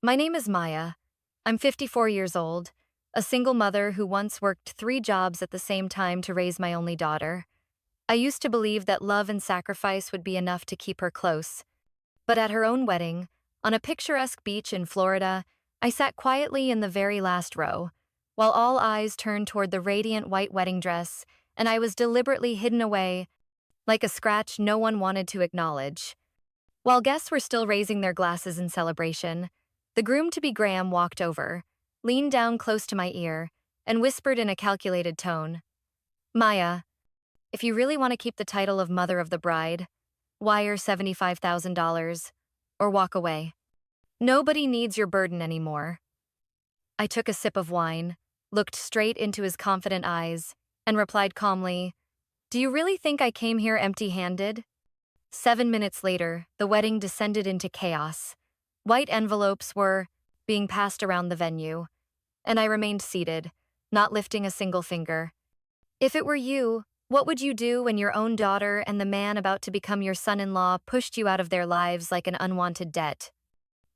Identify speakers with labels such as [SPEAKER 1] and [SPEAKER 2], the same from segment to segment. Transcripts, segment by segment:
[SPEAKER 1] My name is Maya. I'm 54 years old, a single mother who once worked 3 jobs at the same time to raise my only daughter. I used to believe that love and sacrifice would be enough to keep her close. But at her own wedding, on a picturesque beach in Florida, I sat quietly in the very last row, while all eyes turned toward the radiant white wedding dress, and I was deliberately hidden away, like a scratch no one wanted to acknowledge. While guests were still raising their glasses in celebration, the groom-to-be Graham walked over, leaned down close to my ear, and whispered in a calculated tone, "Maya, if you really want to keep the title of mother of the bride, wire $75,000 or walk away. Nobody needs your burden anymore." I took a sip of wine, looked straight into his confident eyes, and replied calmly, "Do you really think I came here empty-handed?" 7 minutes later, the wedding descended into chaos. White envelopes were being passed around the venue, and I remained seated, not lifting a single finger. If it were you, what would you do when your own daughter and the man about to become your son-in-law pushed you out of their lives like an unwanted debt?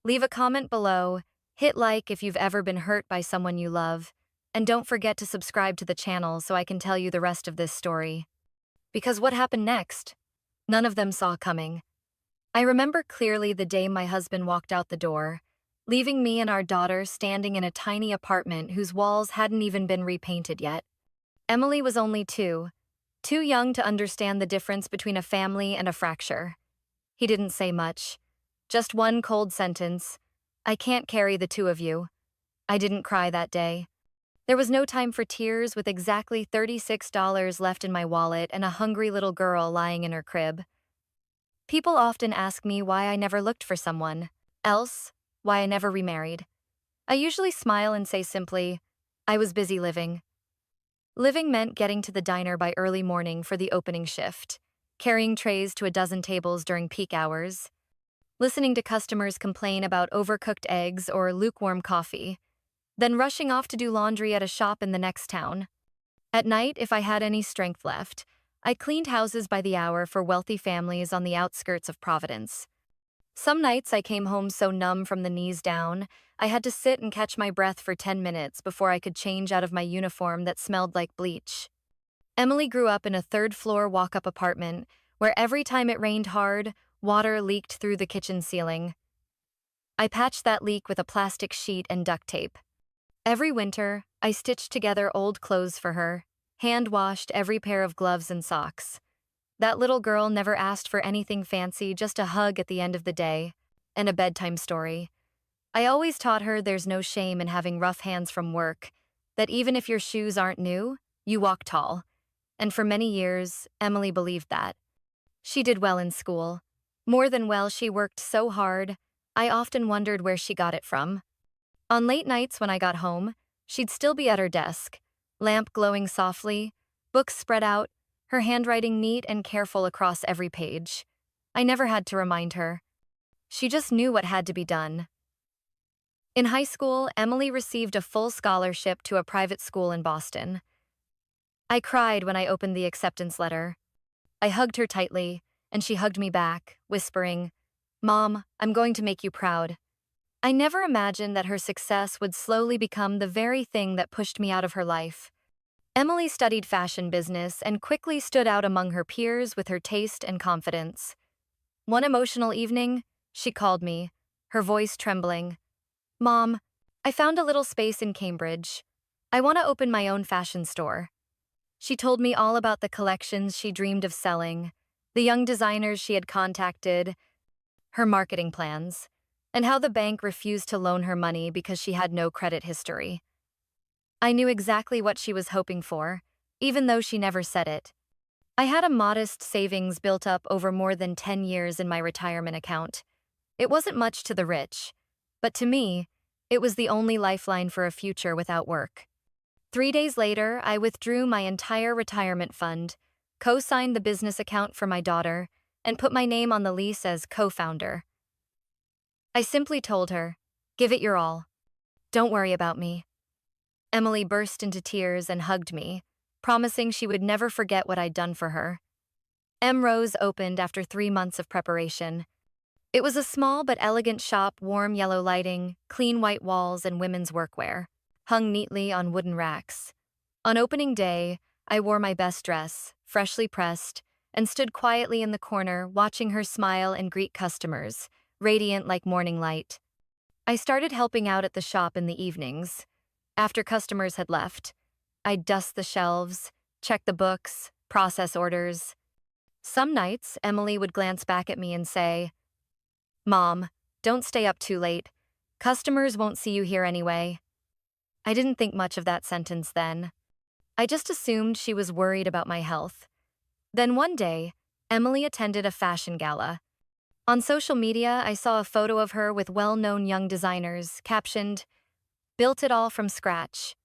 [SPEAKER 1] Leave a comment below, hit like if you've ever been hurt by someone you love, and don't forget to subscribe to the channel so I can tell you the rest of this story. Because what happened next? None of them saw coming. I remember clearly the day my husband walked out the door, leaving me and our daughter standing in a tiny apartment whose walls hadn't even been repainted yet. Emily was only too young to understand the difference between a family and a fracture. He didn't say much, just one cold sentence, "I can't carry the two of you." I didn't cry that day. There was no time for tears with exactly $36 left in my wallet and a hungry little girl lying in her crib. People often ask me why I never looked for someone else, why I never remarried. I usually smile and say simply, I was busy living. Living meant getting to the diner by early morning for the opening shift, carrying trays to a dozen tables during peak hours, listening to customers complain about overcooked eggs or lukewarm coffee, then rushing off to do laundry at a shop in the next town. At night, if I had any strength left, I cleaned houses by the hour for wealthy families on the outskirts of Providence. Some nights I came home so numb from the knees down, I had to sit and catch my breath for 10 minutes before I could change out of my uniform that smelled like bleach. Emily grew up in a third-floor walk-up apartment where every time it rained hard, water leaked through the kitchen ceiling. I patched that leak with a plastic sheet and duct tape. Every winter, I stitched together old clothes for her, hand-washed every pair of gloves and socks. That little girl never asked for anything fancy, just a hug at the end of the day, and a bedtime story. I always taught her there's no shame in having rough hands from work, that even if your shoes aren't new, you walk tall. And for many years, Emily believed that. She did well in school. More than well, she worked so hard, I often wondered where she got it from. On late nights when I got home, she'd still be at her desk, lamp glowing softly, books spread out, her handwriting neat and careful across every page. I never had to remind her. She just knew what had to be done. In high school, Emily received a full scholarship to a private school in Boston. I cried when I opened the acceptance letter. I hugged her tightly, and she hugged me back, whispering, "Mom, I'm going to make you proud." I never imagined that her success would slowly become the very thing that pushed me out of her life. Emily studied fashion business and quickly stood out among her peers with her taste and confidence. One emotional evening, she called me, her voice trembling. "Mom, I found a little space in Cambridge. I want to open my own fashion store." She told me all about the collections she dreamed of selling, the young designers she had contacted, her marketing plans, and how the bank refused to loan her money because she had no credit history. I knew exactly what she was hoping for, even though she never said it. I had a modest savings built up over more than 10 years in my retirement account. It wasn't much to the rich, but to me, it was the only lifeline for a future without work. 3 days later, I withdrew my entire retirement fund, co-signed the business account for my daughter, and put my name on the lease as co-founder. I simply told her, "Give it your all. Don't worry about me." Emily burst into tears and hugged me, promising she would never forget what I'd done for her. Rose opened after 3 months of preparation. It was a small but elegant shop, warm yellow lighting, clean white walls, and women's workwear, hung neatly on wooden racks. On opening day, I wore my best dress, freshly pressed, and stood quietly in the corner watching her smile and greet customers, radiant like morning light. I started helping out at the shop in the evenings. After customers had left, I'd dust the shelves, check the books, process orders. Some nights, Emily would glance back at me and say, "Mom, don't stay up too late. Customers won't see you here anyway." I didn't think much of that sentence then. I just assumed she was worried about my health. Then one day, Emily attended a fashion gala. On social media, I saw a photo of her with well-known young designers, captioned, "Built it all from scratch."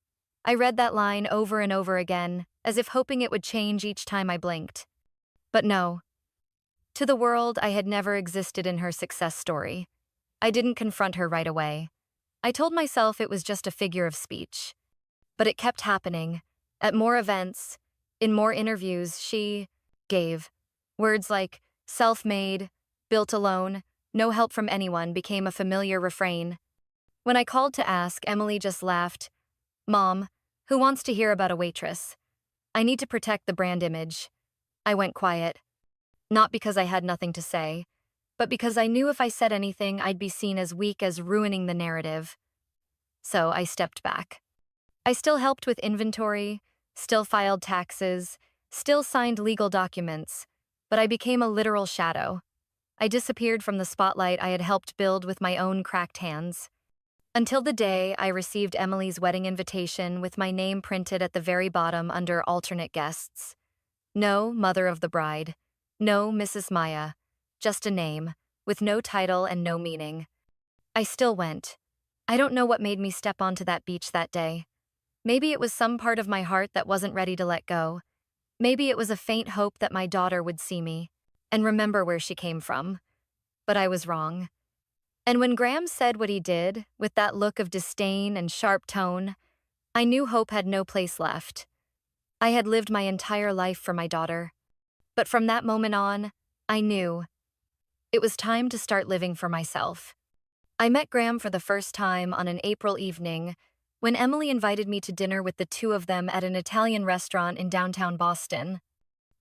[SPEAKER 1] I read that line over and over again, as if hoping it would change each time I blinked. But no. To the world, I had never existed in her success story. I didn't confront her right away. I told myself it was just a figure of speech. But it kept happening. At more events, in more interviews, she gave. Words like self-made, built alone, no help from anyone became a familiar refrain. When I called to ask, Emily just laughed. "Mom, who wants to hear about a waitress? I need to protect the brand image." I went quiet. Not because I had nothing to say, but because I knew if I said anything, I'd be seen as weak, as ruining the narrative. So I stepped back. I still helped with inventory, still filed taxes, still signed legal documents, but I became a literal shadow. I disappeared from the spotlight I had helped build with my own cracked hands. Until the day I received Emily's wedding invitation with my name printed at the very bottom under alternate guests. No mother of the bride. No Mrs. Maya. Just a name, with no title and no meaning. I still went. I don't know what made me step onto that beach that day. Maybe it was some part of my heart that wasn't ready to let go. Maybe it was a faint hope that my daughter would see me and remember where she came from. But I was wrong. And when Graham said what he did, with that look of disdain and sharp tone, I knew hope had no place left. I had lived my entire life for my daughter. But from that moment on, I knew it was time to start living for myself. I met Graham for the first time on an April evening when Emily invited me to dinner with the two of them at an Italian restaurant in downtown Boston.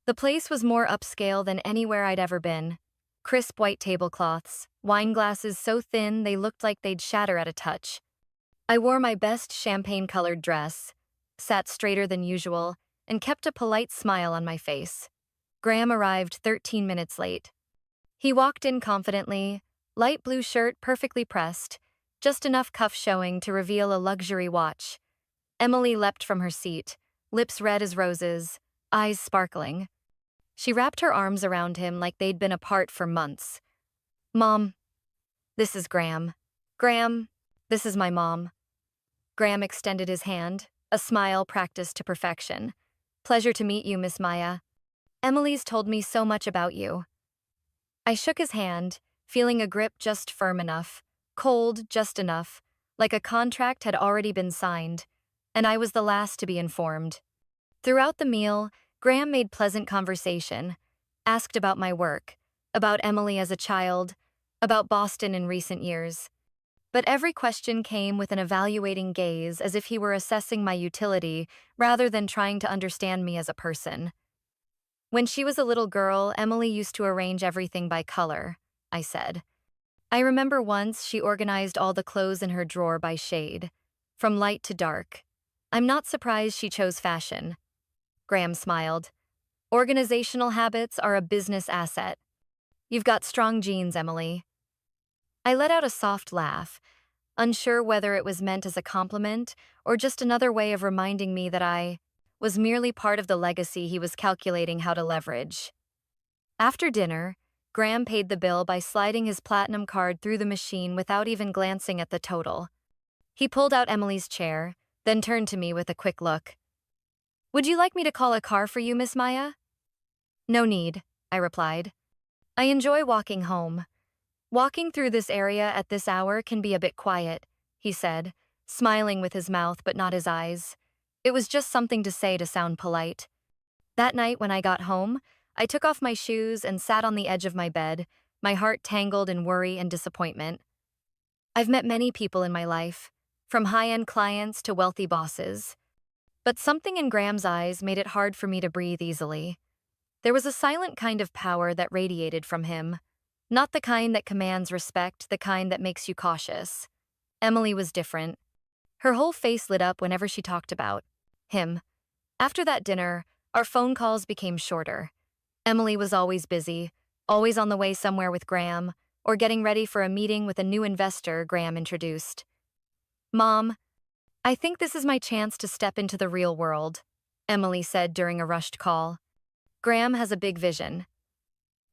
[SPEAKER 1] The place was more upscale than anywhere I'd ever been. Crisp white tablecloths, wine glasses so thin they looked like they'd shatter at a touch. I wore my best champagne-colored dress, sat straighter than usual, and kept a polite smile on my face. Graham arrived 13 minutes late. He walked in confidently, light blue shirt perfectly pressed, just enough cuff showing to reveal a luxury watch. Emily leapt from her seat, lips red as roses, eyes sparkling. She wrapped her arms around him like they'd been apart for months. "Mom, this is Graham. Graham, this is my mom." Graham extended his hand, a smile practiced to perfection. "Pleasure to meet you, Miss Maya. Emily's told me so much about you." I shook his hand, feeling a grip just firm enough, cold just enough, like a contract had already been signed, and I was the last to be informed. Throughout the meal, Graham made pleasant conversation, asked about my work, about Emily as a child, about Boston in recent years. But every question came with an evaluating gaze, as if he were assessing my utility rather than trying to understand me as a person. "When she was a little girl, Emily used to arrange everything by color," I said. "I remember once she organized all the clothes in her drawer by shade, from light to dark. I'm not surprised she chose fashion." Graham smiled. "Organizational habits are a business asset. You've got strong genes, Emily." I let out a soft laugh, unsure whether it was meant as a compliment or just another way of reminding me that I was merely part of the legacy he was calculating how to leverage. After dinner, Graham paid the bill by sliding his platinum card through the machine without even glancing at the total. He pulled out Emily's chair, then turned to me with a quick look. "Would you like me to call a car for you, Miss Maya?" "No need," I replied. "I enjoy walking home. Walking through this area at this hour can be a bit quiet," he said, smiling with his mouth but not his eyes. It was just something to say to sound polite. That night when I got home, I took off my shoes and sat on the edge of my bed, my heart tangled in worry and disappointment. I've met many people in my life, from high-end clients to wealthy bosses. But something in Graham's eyes made it hard for me to breathe easily. There was a silent kind of power that radiated from him, not the kind that commands respect, the kind that makes you cautious. Emily was different. Her whole face lit up whenever she talked about him. After that dinner, our phone calls became shorter. Emily was always busy, always on the way somewhere with Graham, or getting ready for a meeting with a new investor Graham introduced. "Mom, I think this is my chance to step into the real world," Emily said during a rushed call. "Graham has a big vision.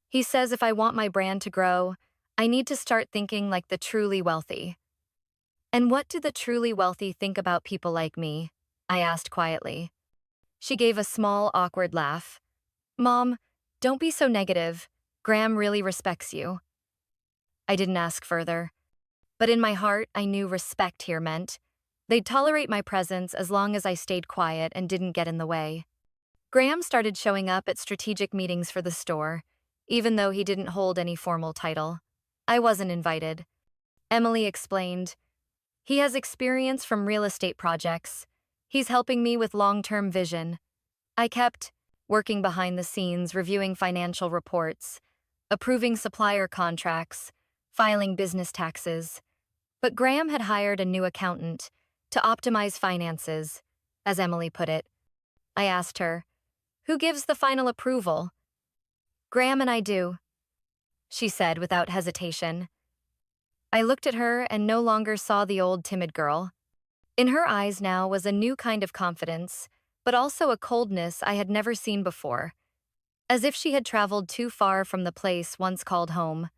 [SPEAKER 1] He says if I want my brand to grow, I need to start thinking like the truly wealthy." "And what do the truly wealthy think about people like me?" I asked quietly. She gave a small, awkward laugh. "Mom, don't be so negative. Graham really respects you." I didn't ask further. But in my heart, I knew respect here meant they'd tolerate my presence as long as I stayed quiet and didn't get in the way. Graham started showing up at strategic meetings for the store, even though he didn't hold any formal title. I wasn't invited. Emily explained, "He has experience from real estate projects. He's helping me with long-term vision." I kept working behind the scenes, reviewing financial reports, approving supplier contracts, filing business taxes. But Graham had hired a new accountant to optimize finances, as Emily put it. I asked her, "Who gives the final approval?" "Graham and I do," she said without hesitation. I looked at her and no longer saw the old timid girl. In her eyes now was a new kind of confidence, but also a coldness I had never seen before, as if she had traveled too far from the place once called home.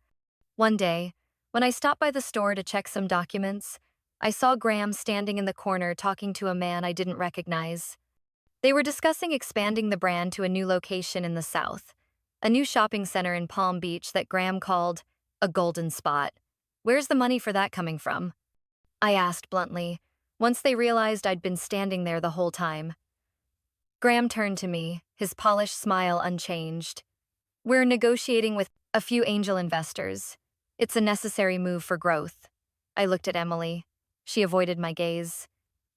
[SPEAKER 1] One day, when I stopped by the store to check some documents, I saw Graham standing in the corner talking to a man I didn't recognize. They were discussing expanding the brand to a new location in the South, a new shopping center in Palm Beach that Graham called a golden spot. "Where's the money for that coming from?" I asked bluntly, once they realized I'd been standing there the whole time. Graham turned to me, his polished smile unchanged. "We're negotiating with a few angel investors. It's a necessary move for growth." I looked at Emily. She avoided my gaze.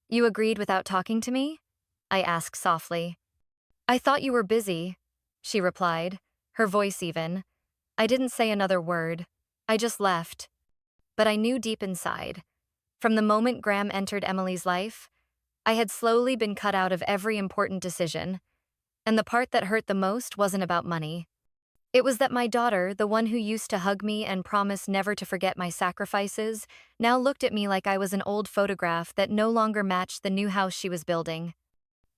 [SPEAKER 1] "You agreed without talking to me?" I asked softly. "I thought you were busy," she replied, her voice even. I didn't say another word. I just left. But I knew deep inside, from the moment Graham entered Emily's life, I had slowly been cut out of every important decision. And the part that hurt the most wasn't about money. It was that my daughter, the one who used to hug me and promise never to forget my sacrifices, now looked at me like I was an old photograph that no longer matched the new house she was building.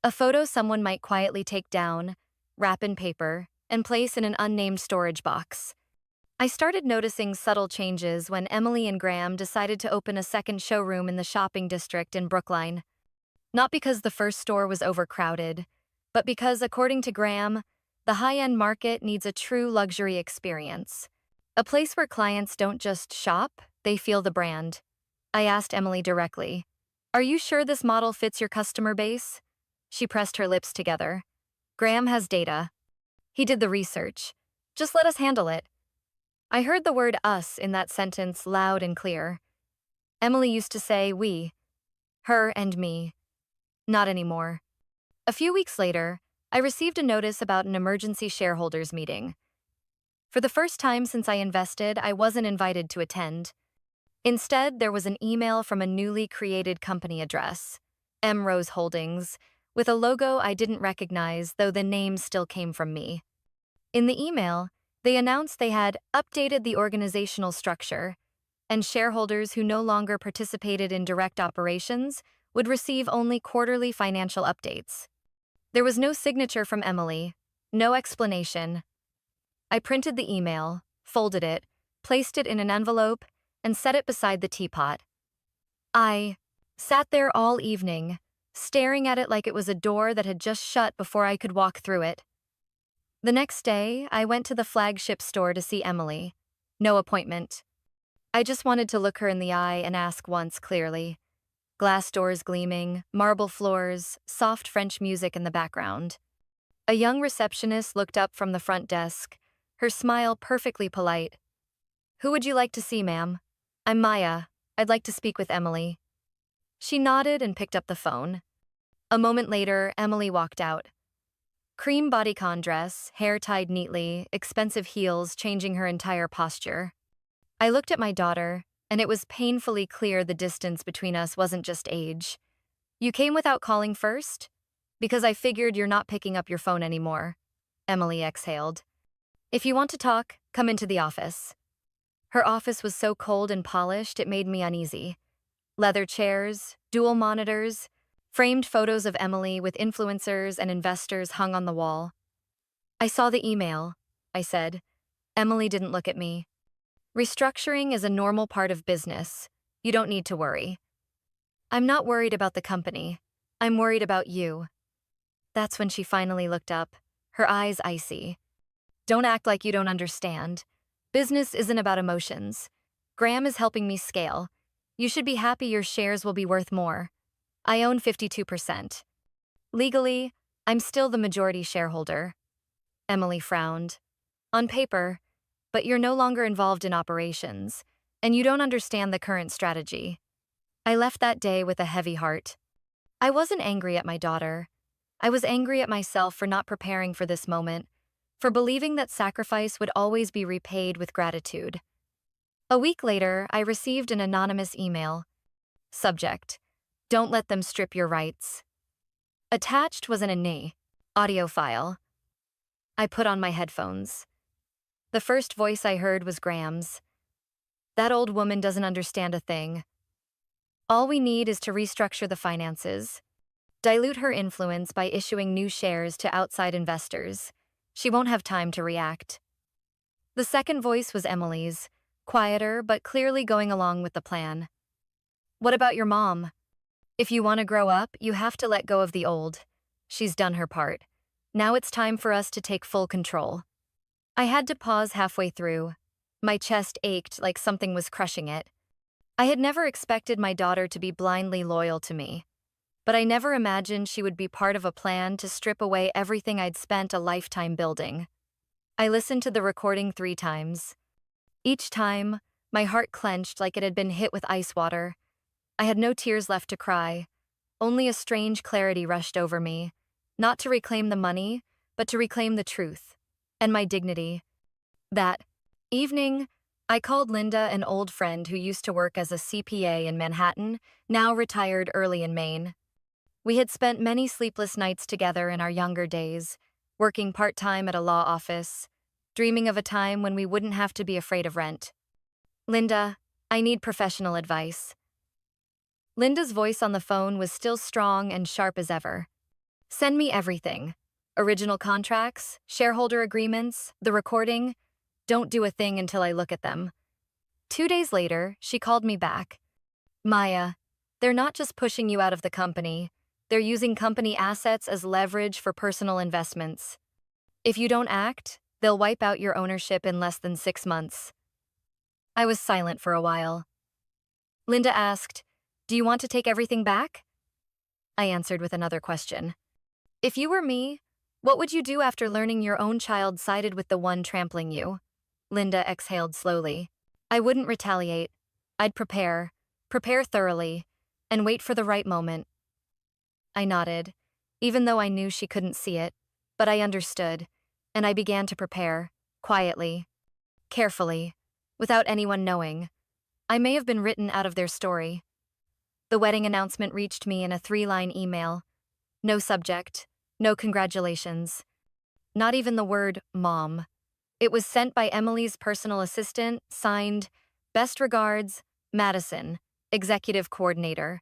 [SPEAKER 1] A photo someone might quietly take down, wrap in paper, and place in an unnamed storage box. I started noticing subtle changes when Emily and Graham decided to open a second showroom in the shopping district in Brookline. Not because the first store was overcrowded, but because, according to Graham, the high-end market needs a true luxury experience. A place where clients don't just shop, they feel the brand. I asked Emily directly, "Are you sure this model fits your customer base?" She pressed her lips together. "Graham has data. He did the research. Just let us handle it." I heard the word us in that sentence loud and clear. Emily used to say we, her and me. Not anymore. A few weeks later, I received a notice about an emergency shareholders meeting. For the first time since I invested, I wasn't invited to attend. Instead, there was an email from a newly created company address, M. Rose Holdings, with a logo I didn't recognize, though the name still came from me. In the email, they announced they had updated the organizational structure, and shareholders who no longer participated in direct operations would receive only quarterly financial updates. There was no signature from Emily, no explanation. I printed the email, folded it, placed it in an envelope, and set it beside the teapot. I sat there all evening, staring at it like it was a door that had just shut before I could walk through it. The next day, I went to the flagship store to see Emily. No appointment. I just wanted to look her in the eye and ask once clearly. Glass doors gleaming, marble floors, soft French music in the background. A young receptionist looked up from the front desk, her smile perfectly polite. Who would you like to see, ma'am? I'm Maya. I'd like to speak with Emily. She nodded and picked up the phone. A moment later, Emily walked out. Cream bodycon dress, hair tied neatly, expensive heels changing her entire posture. I looked at my daughter, and it was painfully clear the distance between us wasn't just age. You came without calling first? Because I figured you're not picking up your phone anymore. Emily exhaled. If you want to talk, come into the office. Her office was so cold and polished it made me uneasy. Leather chairs, dual monitors, framed photos of Emily with influencers and investors hung on the wall. I saw the email, I said. Emily didn't look at me. Restructuring is a normal part of business. You don't need to worry. I'm not worried about the company. I'm worried about you. That's when she finally looked up, her eyes icy. Don't act like you don't understand. Business isn't about emotions. Graham is helping me scale. You should be happy your shares will be worth more. I own 52%. Legally, I'm still the majority shareholder. Emily frowned. On paper, but you're no longer involved in operations, and you don't understand the current strategy. I left that day with a heavy heart. I wasn't angry at my daughter. I was angry at myself for not preparing for this moment, for believing that sacrifice would always be repaid with gratitude. A week later, I received an anonymous email. Subject: Don't let them strip your rights. Attached was an audio file. I put on my headphones. The first voice I heard was Graham's. That old woman doesn't understand a thing. All we need is to restructure the finances, dilute her influence by issuing new shares to outside investors. She won't have time to react. The second voice was Emily's, quieter but clearly going along with the plan. What about your mom? If you want to grow up, you have to let go of the old. She's done her part. Now it's time for us to take full control. I had to pause halfway through. My chest ached like something was crushing it. I had never expected my daughter to be blindly loyal to me, but I never imagined she would be part of a plan to strip away everything I'd spent a lifetime building. I listened to the recording 3 times. Each time, my heart clenched like it had been hit with ice water. I had no tears left to cry. Only a strange clarity rushed over me, not to reclaim the money, but to reclaim the truth and my dignity. That evening, I called Linda, an old friend who used to work as a CPA in Manhattan, now retired early in Maine. We had spent many sleepless nights together in our younger days, working part-time at a law office, dreaming of a time when we wouldn't have to be afraid of rent. Linda, I need professional advice. Linda's voice on the phone was still strong and sharp as ever. Send me everything. Original contracts, shareholder agreements, the recording. Don't do a thing until I look at them. 2 days later, she called me back. Maya, they're not just pushing you out of the company. They're using company assets as leverage for personal investments. If you don't act, they'll wipe out your ownership in less than 6 months. I was silent for a while. Linda asked, Do you want to take everything back? I answered with another question. If you were me, what would you do after learning your own child sided with the one trampling you? Linda exhaled slowly. I wouldn't retaliate. I'd prepare thoroughly, and wait for the right moment. I nodded, even though I knew she couldn't see it, but I understood, and I began to prepare, quietly, carefully, without anyone knowing. I may have been written out of their story. The wedding announcement reached me in a 3-line email. No subject, no congratulations. Not even the word mom. It was sent by Emily's personal assistant, signed, Best regards, Madison, Executive Coordinator.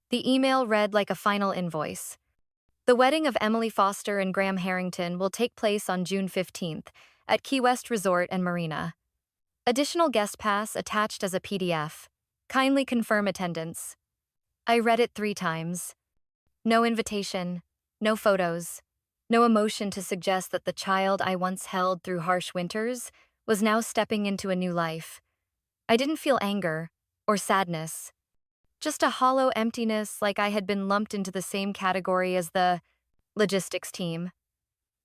[SPEAKER 1] The email read like a final invoice. The wedding of Emily Foster and Graham Harrington will take place on June 15th at Key West Resort and Marina. Additional guest pass attached as a PDF. Kindly confirm attendance. I read it 3 times. No invitation, no photos, no emotion to suggest that the child I once held through harsh winters was now stepping into a new life. I didn't feel anger or sadness. Just a hollow emptiness, like I had been lumped into the same category as the logistics team.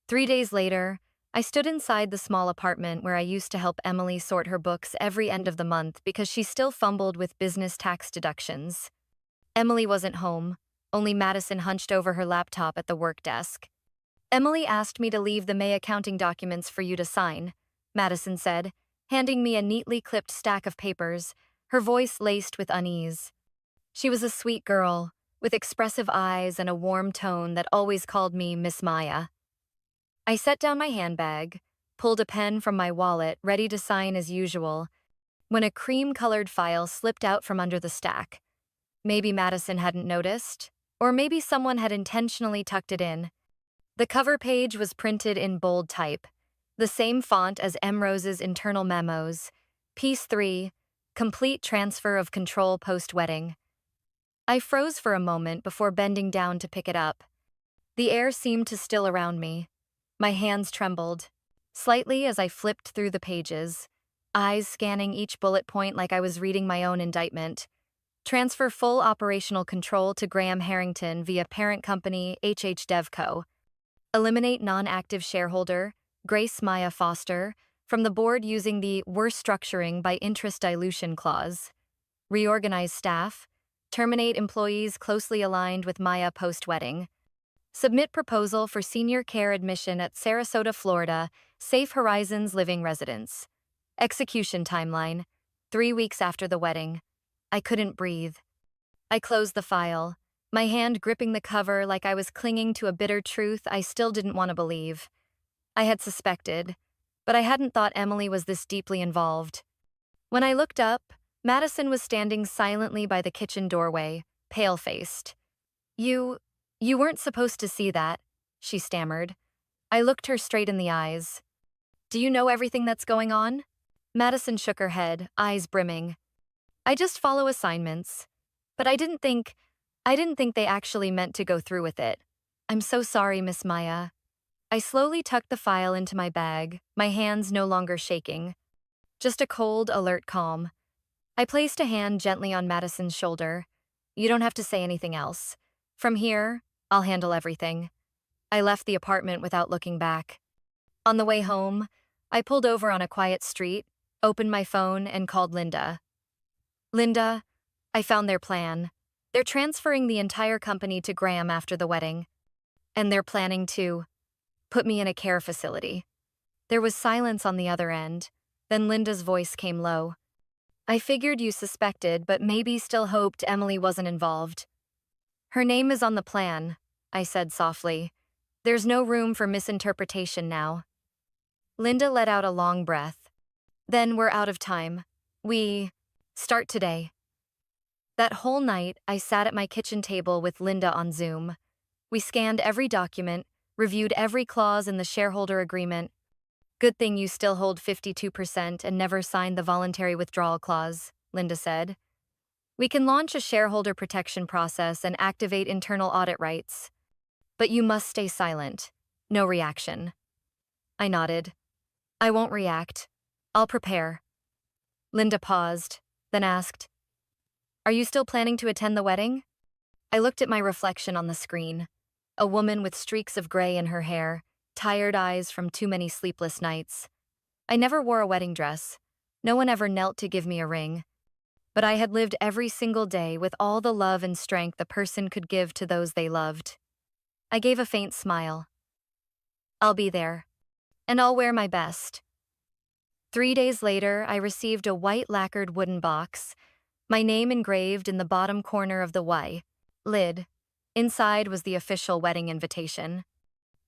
[SPEAKER 1] 3 days later, I stood inside the small apartment where I used to help Emily sort her books every end of the month because she still fumbled with business tax deductions. Emily wasn't home, only Madison hunched over her laptop at the work desk. Emily asked me to leave the May accounting documents for you to sign, Madison said, handing me a neatly clipped stack of papers, her voice laced with unease. She was a sweet girl, with expressive eyes and a warm tone that always called me Miss Maya. I set down my handbag, pulled a pen from my wallet, ready to sign as usual, when a cream-colored file slipped out from under the stack. Maybe Madison hadn't noticed, or maybe someone had intentionally tucked it in. The cover page was printed in bold type, the same font as Emrose's internal memos. Piece 3, complete transfer of control post-wedding. I froze for a moment before bending down to pick it up. The air seemed to still around me. My hands trembled, slightly as I flipped through the pages, eyes scanning each bullet point like I was reading my own indictment. Transfer full operational control to Graham Harrington via parent company HH DevCo. Eliminate non-active shareholder, Grace Maya Foster, from the board using the "we're structuring by interest dilution" clause. Reorganize staff. Terminate employees closely aligned with Maya post-wedding. Submit proposal for senior care admission at Sarasota, Florida, Safe Horizons Living Residence. Execution timeline, 3 weeks after the wedding. I couldn't breathe. I closed the file, my hand gripping the cover like I was clinging to a bitter truth I still didn't want to believe. I had suspected, but I hadn't thought Emily was this deeply involved. When I looked up, Madison was standing silently by the kitchen doorway, pale-faced. You weren't supposed to see that," she stammered. I looked her straight in the eyes. "Do you know everything that's going on?" Madison shook her head, eyes brimming. "I just follow assignments. But I didn't think they actually meant to go through with it. I'm so sorry, Miss Maya." I slowly tucked the file into my bag, my hands no longer shaking. Just a cold, alert calm. I placed a hand gently on Madison's shoulder. "You don't have to say anything else. From here, I'll handle everything." I left the apartment without looking back. On the way home, I pulled over on a quiet street, opened my phone, and called Linda. "Linda, I found their plan. They're transferring the entire company to Graham after the wedding. And they're planning to put me in a care facility." There was silence on the other end. Then Linda's voice came low. "I figured you suspected, but maybe still hoped Emily wasn't involved." "Her name is on the plan," I said softly. "There's no room for misinterpretation now." Linda let out a long breath. "Then we're out of time. We start today." That whole night, I sat at my kitchen table with Linda on Zoom. We scanned every document, reviewed every clause in the shareholder agreement. "Good thing you still hold 52% and never signed the voluntary withdrawal clause," Linda said. "We can launch a shareholder protection process and activate internal audit rights. But you must stay silent. No reaction." I nodded. "I won't react. I'll prepare." Linda paused, then asked, "Are you still planning to attend the wedding?" I looked at my reflection on the screen. A woman with streaks of gray in her hair, tired eyes from too many sleepless nights. I never wore a wedding dress. No one ever knelt to give me a ring. But I had lived every single day with all the love and strength a person could give to those they loved. I gave a faint smile. "I'll be there. And I'll wear my best." 3 days later, I received a white lacquered wooden box, my name engraved in the bottom corner of the Y lid. Inside was the official wedding invitation.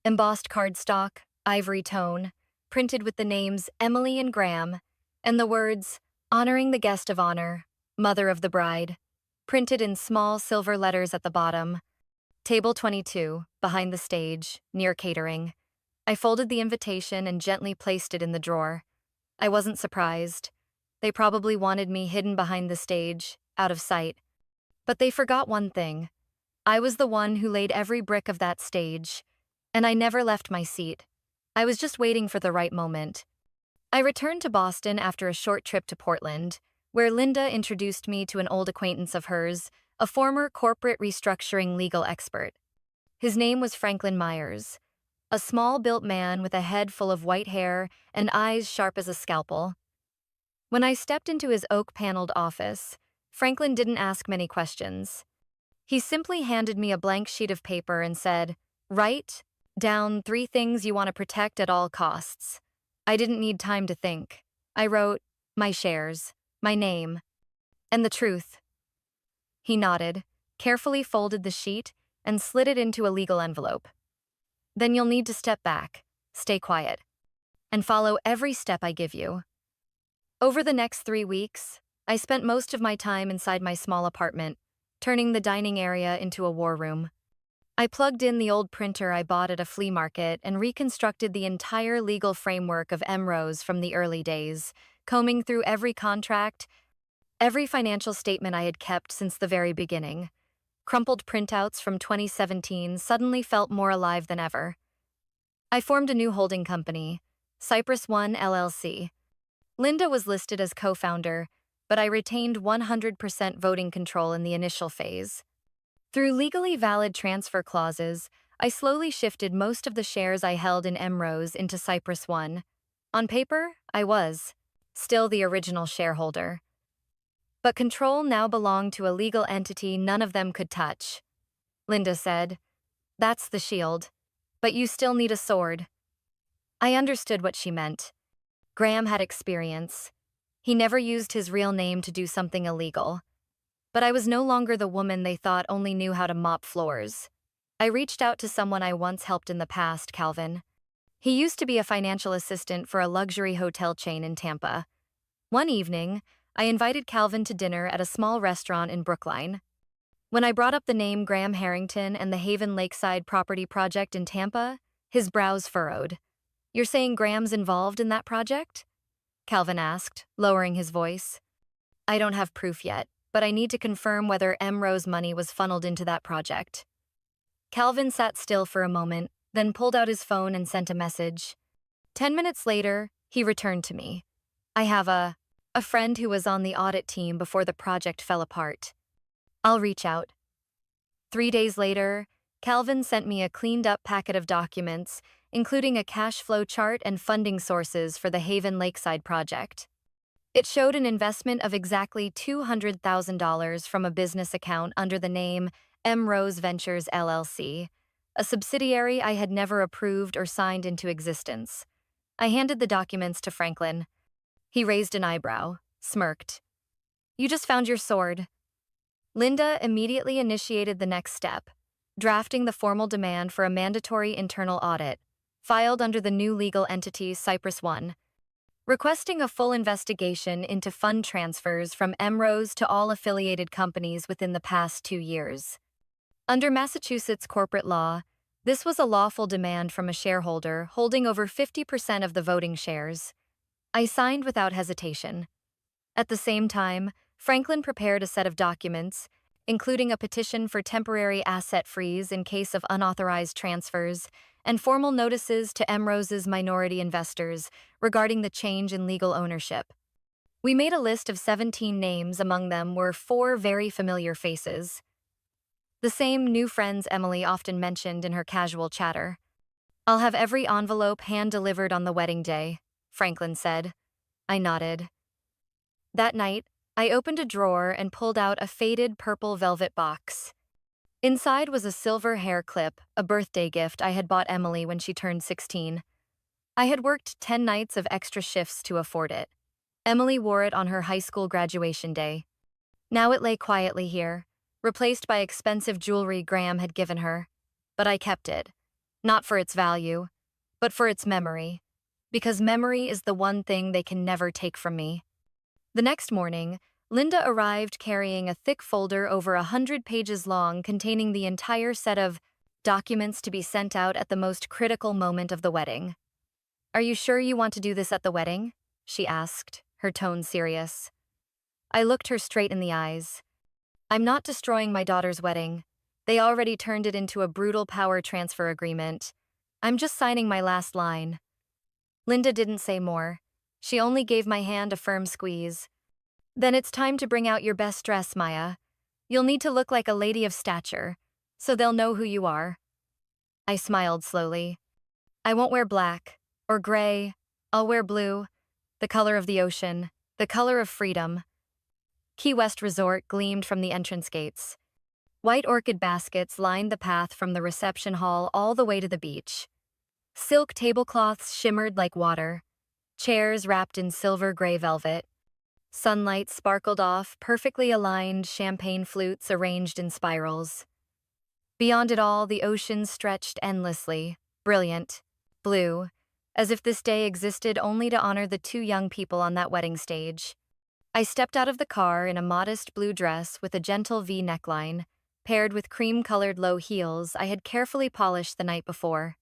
[SPEAKER 1] Embossed cardstock, ivory tone, printed with the names Emily and Graham, and the words, "Honoring the guest of honor, mother of the bride," printed in small silver letters at the bottom. Table 22, behind the stage, near catering. I folded the invitation and gently placed it in the drawer. I wasn't surprised. They probably wanted me hidden behind the stage, out of sight. But they forgot one thing. I was the one who laid every brick of that stage, and I never left my seat. I was just waiting for the right moment. I returned to Boston after a short trip to Portland, where Linda introduced me to an old acquaintance of hers, a former corporate restructuring legal expert. His name was Franklin Myers. a small-built man with a head full of white hair and eyes sharp as a scalpel. When I stepped into his oak-paneled office, Franklin didn't ask many questions. He simply handed me a blank sheet of paper and said, "Write down 3 things you want to protect at all costs." I didn't need time to think. I wrote, my shares, my name, and the truth. He nodded, carefully folded the sheet, and slid it into a legal envelope. "Then you'll need to step back, stay quiet, and follow every step I give you." Over the next 3 weeks, I spent most of my time inside my small apartment, turning the dining area into a war room. I plugged in the old printer I bought at a flea market and reconstructed the entire legal framework of Emrose from the early days, combing through every contract, every financial statement I had kept since the very beginning. Crumpled printouts from 2017 suddenly felt more alive than ever. I formed a new holding company, Cypress One LLC. Linda was listed as co-founder, but I retained 100% voting control in the initial phase. Through legally valid transfer clauses, I slowly shifted most of the shares I held in Emrose into Cypress One. On paper, I was still the original shareholder. But control now belonged to a legal entity none of them could touch. Linda said, "That's the shield, but you still need a sword." I understood what she meant. Graham had experience. He never used his real name to do something illegal. But I was no longer the woman they thought only knew how to mop floors. I reached out to someone I once helped in the past, Calvin. He used to be a financial assistant for a luxury hotel chain in Tampa. One evening, I invited Calvin to dinner at a small restaurant in Brookline. When I brought up the name Graham Harrington and the Haven Lakeside property project in Tampa, his brows furrowed. "You're saying Graham's involved in that project?" Calvin asked, lowering his voice. "I don't have proof yet, but I need to confirm whether Emrose money was funneled into that project." Calvin sat still for a moment, then pulled out his phone and sent a message. 10 minutes later, he returned to me. "I have a friend who was on the audit team before the project fell apart. I'll reach out." 3 days later, Calvin sent me a cleaned-up packet of documents, including a cash flow chart and funding sources for the Haven Lakeside project. It showed an investment of exactly $200,000 from a business account under the name Emrose Ventures LLC, a subsidiary I had never approved or signed into existence. I handed the documents to Franklin. He raised an eyebrow, smirked. "You just found your sword." Linda immediately initiated the next step, drafting the formal demand for a mandatory internal audit, filed under the new legal entity Cypress One, requesting a full investigation into fund transfers from Emrose to all affiliated companies within the past 2 years. Under Massachusetts corporate law, this was a lawful demand from a shareholder holding over 50% of the voting shares. I signed without hesitation. At the same time, Franklin prepared a set of documents, including a petition for temporary asset freeze in case of unauthorized transfers, and formal notices to Emrose's minority investors regarding the change in legal ownership. We made a list of 17 names. Among them were 4 very familiar faces. The same new friends Emily often mentioned in her casual chatter. "I'll have every envelope hand-delivered on the wedding day," Franklin said. I nodded. That night, I opened a drawer and pulled out a faded purple velvet box. Inside was a silver hair clip, a birthday gift I had bought Emily when she turned 16. I had worked 10 nights of extra shifts to afford it. Emily wore it on her high school graduation day. Now it lay quietly here, replaced by expensive jewelry Graham had given her. But I kept it, not for its value, but for its memory, because memory is the one thing they can never take from me. The next morning, Linda arrived carrying a thick folder over 100 pages long containing the entire set of documents to be sent out at the most critical moment of the wedding. "Are you sure you want to do this at the wedding?" she asked, her tone serious. I looked her straight in the eyes. "I'm not destroying my daughter's wedding. They already turned it into a brutal power transfer agreement. I'm just signing my last line." Linda didn't say more. She only gave my hand a firm squeeze. "Then it's time to bring out your best dress, Maya. You'll need to look like a lady of stature, so they'll know who you are." I smiled slowly. I won't wear black or gray. I'll wear blue, the color of the ocean, the color of freedom. Key West Resort gleamed from the entrance gates. White orchid baskets lined the path from the reception hall all the way to the beach. Silk tablecloths shimmered like water, chairs wrapped in silver gray velvet. Sunlight sparkled off perfectly aligned champagne flutes arranged in spirals. Beyond it all, the ocean stretched endlessly, brilliant, blue, as if this day existed only to honor the two young people on that wedding stage. I stepped out of the car in a modest blue dress with a gentle V neckline, paired with cream-colored low heels I had carefully polished the night before.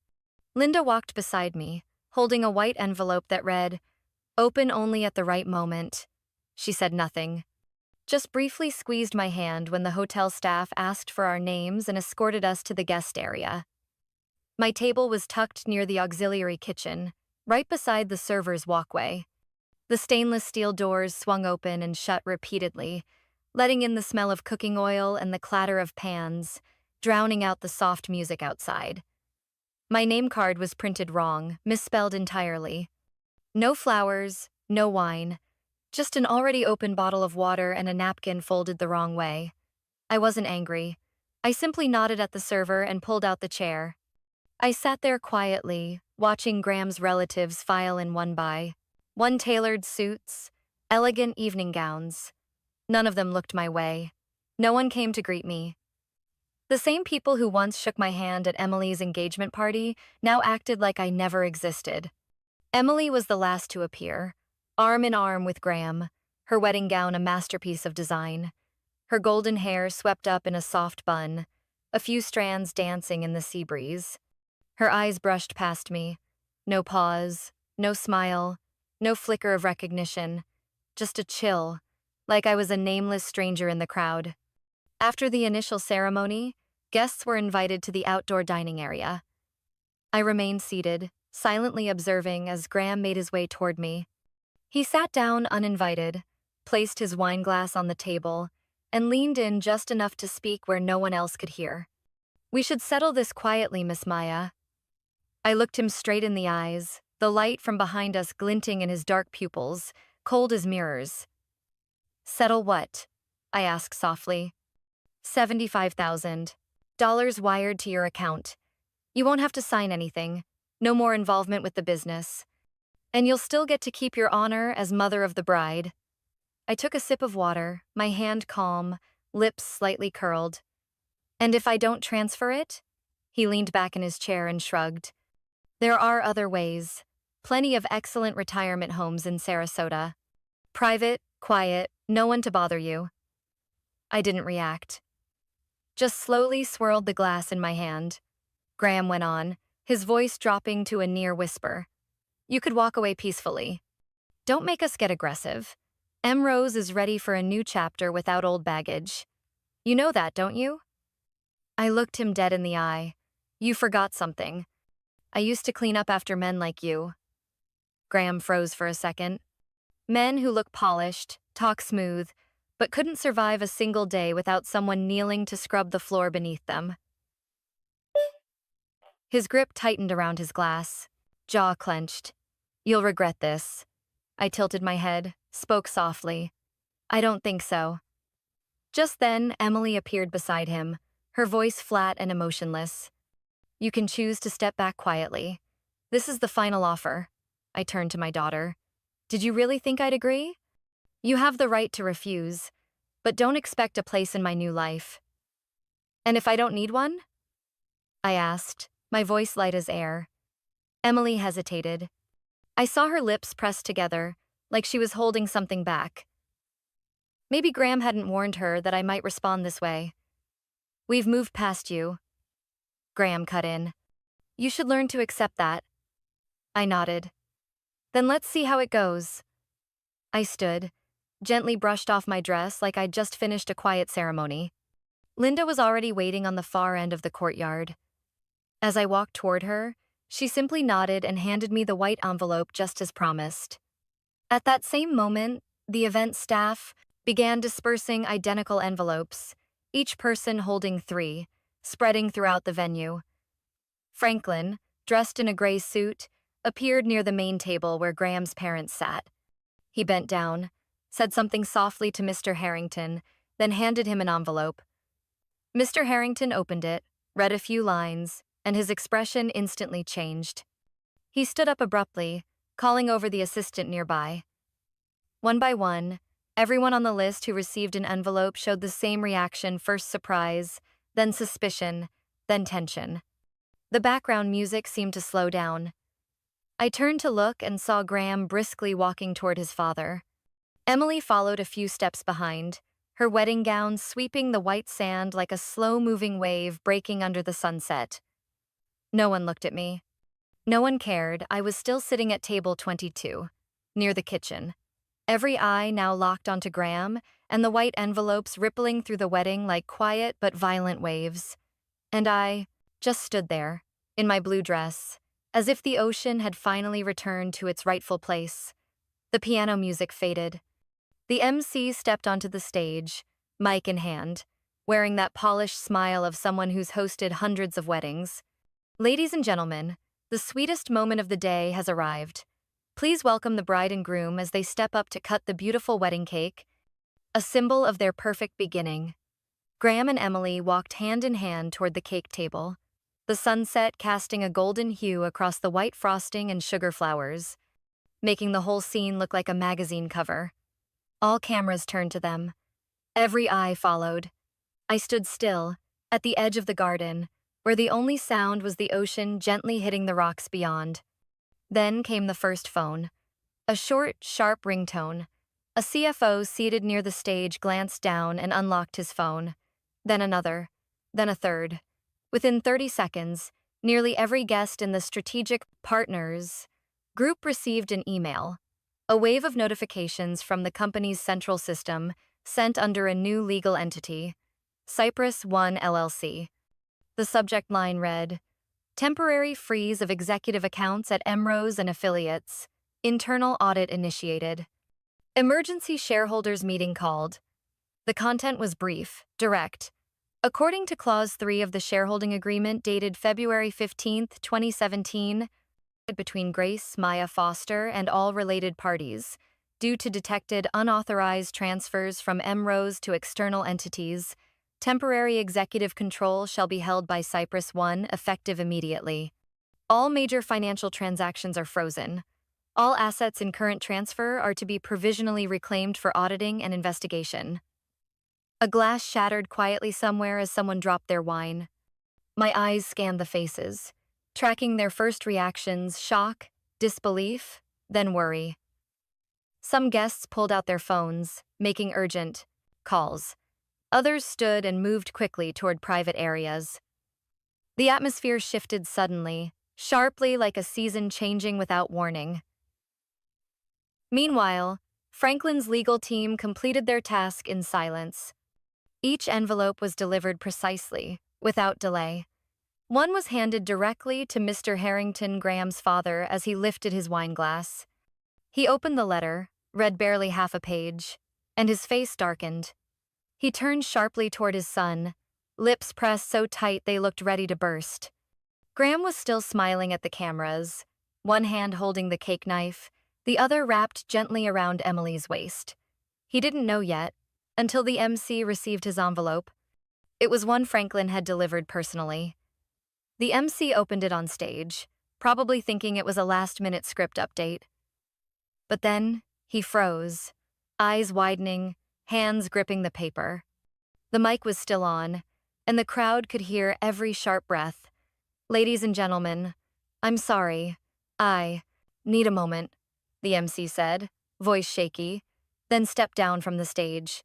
[SPEAKER 1] Linda walked beside me, holding a white envelope that read, "Open only at the right moment." She said nothing, just briefly squeezed my hand when the hotel staff asked for our names and escorted us to the guest area. My table was tucked near the auxiliary kitchen, right beside the server's walkway. The stainless steel doors swung open and shut repeatedly, letting in the smell of cooking oil and the clatter of pans, drowning out the soft music outside. My name card was printed wrong, misspelled entirely. No flowers, no wine, just an already open bottle of water and a napkin folded the wrong way. I wasn't angry. I simply nodded at the server and pulled out the chair. I sat there quietly, watching Graham's relatives file in one by one, tailored suits, elegant evening gowns. None of them looked my way. No one came to greet me. The same people who once shook my hand at Emily's engagement party now acted like I never existed. Emily was the last to appear, arm in arm with Graham, her wedding gown a masterpiece of design. Her golden hair swept up in a soft bun, a few strands dancing in the sea breeze. Her eyes brushed past me. No pause, no smile, no flicker of recognition, just a chill, like I was a nameless stranger in the crowd. After the initial ceremony, guests were invited to the outdoor dining area. I remained seated, silently observing as Graham made his way toward me. He sat down uninvited, placed his wine glass on the table, and leaned in just enough to speak where no one else could hear. "We should settle this quietly, Miss Maya." I looked him straight in the eyes, the light from behind us glinting in his dark pupils, cold as mirrors. "Settle what?" I asked softly. $75,000 wired to your account. You won't have to sign anything, no more involvement with the business. And you'll still get to keep your honor as mother of the bride. I took a sip of water, my hand calm, lips slightly curled. "And if I don't transfer it?" He leaned back in his chair and shrugged. "There are other ways. Plenty of excellent retirement homes in Sarasota. Private, quiet, no one to bother you." I didn't react. Just slowly swirled the glass in my hand. Graham went on, his voice dropping to a near whisper. "You could walk away peacefully. Don't make us get aggressive. M. Rose is ready for a new chapter without old baggage. You know that, don't you?" I looked him dead in the eye. "You forgot something. I used to clean up after men like you." Graham froze for a second. Men who look polished, talk smooth, but couldn't survive a single day without someone kneeling to scrub the floor beneath them. His grip tightened around his glass, jaw clenched. "You'll regret this." I tilted my head, spoke softly. "I don't think so." Just then, Emily appeared beside him, her voice flat and emotionless. "You can choose to step back quietly. This is the final offer." I turned to my daughter. "Did you really think I'd agree? You have the right to refuse, but don't expect a place in my new life." "And if I don't need one?" I asked, my voice light as air. Emily hesitated. I saw her lips pressed together, like she was holding something back. Maybe Graham hadn't warned her that I might respond this way. "We've moved past you." Graham cut in. "You should learn to accept that." I nodded. "Then let's see how it goes." I stood, gently brushed off my dress like I'd just finished a quiet ceremony. Linda was already waiting on the far end of the courtyard. As I walked toward her, she simply nodded and handed me the white envelope just as promised. At that same moment, the event staff began dispersing identical envelopes, each person holding 3, spreading throughout the venue. Franklin, dressed in a gray suit, appeared near the main table where Graham's parents sat. He bent down, said something softly to Mr. Harrington, then handed him an envelope. Mr. Harrington opened it, read a few lines, and his expression instantly changed. He stood up abruptly, calling over the assistant nearby. One by one, everyone on the list who received an envelope showed the same reaction: first surprise, then suspicion, then tension. The background music seemed to slow down. I turned to look and saw Graham briskly walking toward his father. Emily followed a few steps behind, her wedding gown sweeping the white sand like a slow-moving wave breaking under the sunset. No one looked at me. No one cared. I was still sitting at table 22, near the kitchen. Every eye now locked onto Graham, and the white envelopes rippling through the wedding like quiet but violent waves. And I just stood there, in my blue dress, as if the ocean had finally returned to its rightful place. The piano music faded. The MC stepped onto the stage, mic in hand, wearing that polished smile of someone who's hosted hundreds of weddings. Ladies and gentlemen, the sweetest moment of the day has arrived. Please welcome the bride and groom as they step up to cut the beautiful wedding cake, a symbol of their perfect beginning. Graham and Emily walked hand in hand toward the cake table, the sunset casting a golden hue across the white frosting and sugar flowers, making the whole scene look like a magazine cover. All cameras turned to them. Every eye followed. I stood still, at the edge of the garden, where the only sound was the ocean gently hitting the rocks beyond. Then came the first phone. A short, sharp ringtone. A CFO seated near the stage glanced down and unlocked his phone. Then another. Then a third. Within 30 seconds, nearly every guest in the strategic partners group received an email. A wave of notifications from the company's central system sent under a new legal entity, Cypress One LLC. The subject line read, "Temporary freeze of executive accounts at Emrose and affiliates. Internal audit initiated. Emergency shareholders meeting called." The content was brief, direct. According to Clause 3 of the shareholding agreement dated February 15, 2017, between Grace Maya Foster and all related parties, due to detected unauthorized transfers from Emrose to external entities, temporary executive control shall be held by Cypress One, effective immediately. All major financial transactions are frozen. All assets in current transfer are to be provisionally reclaimed for auditing and investigation. A glass shattered quietly somewhere as someone dropped their wine. My eyes scanned the faces, tracking their first reactions: shock, disbelief, then worry. Some guests pulled out their phones, making urgent calls. Others stood and moved quickly toward private areas. The atmosphere shifted suddenly, sharply, like a season changing without warning. Meanwhile, Franklin's legal team completed their task in silence. Each envelope was delivered precisely, without delay. One was handed directly to Mr. Harrington, Graham's father, as he lifted his wineglass. He opened the letter, read barely half a page, and his face darkened. He turned sharply toward his son, lips pressed so tight they looked ready to burst. Graham was still smiling at the cameras, one hand holding the cake knife, the other wrapped gently around Emily's waist. He didn't know yet, until the MC received his envelope. It was one Franklin had delivered personally. The MC opened it on stage, probably thinking it was a last-minute script update. But then, he froze, eyes widening, hands gripping the paper. The mic was still on, and the crowd could hear every sharp breath. "Ladies and gentlemen, I'm sorry. I need a moment," the MC said, voice shaky, then stepped down from the stage.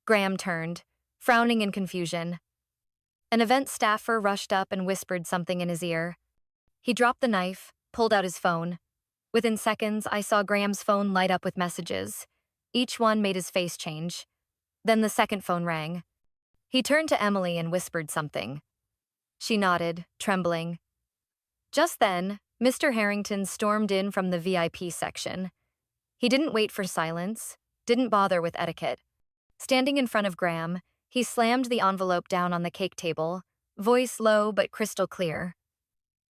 [SPEAKER 1] Graham turned, frowning in confusion. An event staffer rushed up and whispered something in his ear. He dropped the knife, pulled out his phone. Within seconds, I saw Graham's phone light up with messages. Each one made his face change. Then the second phone rang. He turned to Emily and whispered something. She nodded, trembling. Just then, Mr. Harrington stormed in from the VIP section. He didn't wait for silence, didn't bother with etiquette. Standing in front of Graham, he slammed the envelope down on the cake table, voice low but crystal clear.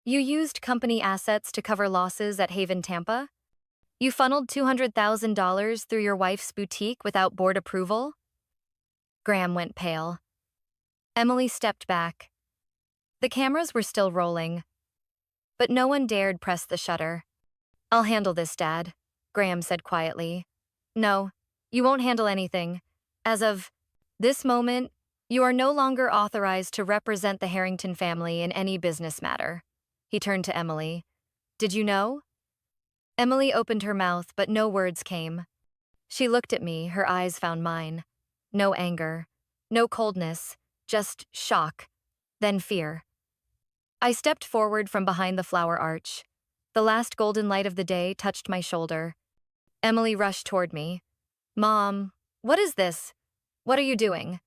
[SPEAKER 1] You used company assets to cover losses at Haven Tampa? You funneled $200,000 through your wife's boutique without board approval? Graham went pale. Emily stepped back. The cameras were still rolling, but no one dared press the shutter. I'll handle this, Dad, Graham said quietly. No, you won't handle anything. As of this moment, you are no longer authorized to represent the Harrington family in any business matter. He turned to Emily. Did you know? Emily opened her mouth, but no words came. She looked at me, her eyes found mine. No anger, no coldness, just shock, then fear. I stepped forward from behind the flower arch. The last golden light of the day touched my shoulder. Emily rushed toward me. Mom, what is this? What are you doing?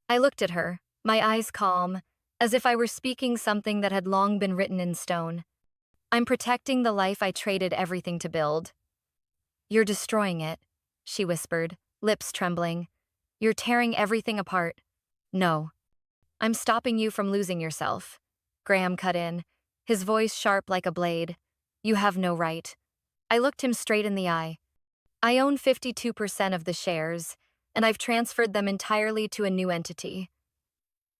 [SPEAKER 1] I looked at her, my eyes calm, as if I were speaking something that had long been written in stone. I'm protecting the life I traded everything to build. You're destroying it, she whispered, lips trembling. You're tearing everything apart. No. I'm stopping you from losing yourself. Graham cut in, his voice sharp like a blade. You have no right. I looked him straight in the eye. I own 52% of the shares, and I've transferred them entirely to a new entity.